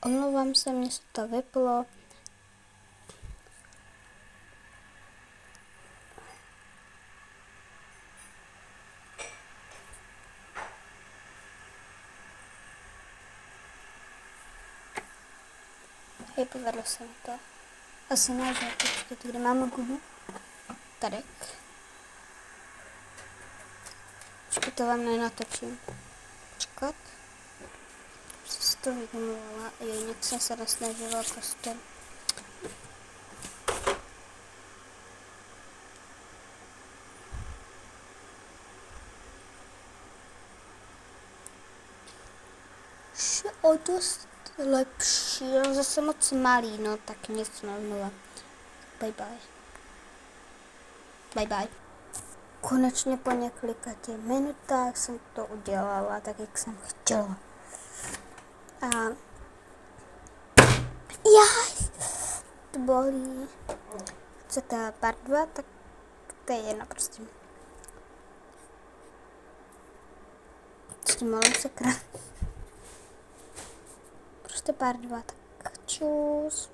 Omlouvám se, mně se to vyplo. Hej, povedlo se mi to. Asi ne, že? Počkejte, kde máme gumu? Tady. Počkejte, vám nenatočím. Počkat. Jsi si to vygumulovala. Jinak jsem se nesnažila prostě. O dost lepší, ale zase moc malý, no tak nic, no znova. Bye bye. Bye bye. Konečně po několika minutách jsem to udělala tak, jak jsem chtěla. A to bolí. Chcete part 2, tak to je jedno prostě. S tím malou sakra. Prostě part 2, tak čus.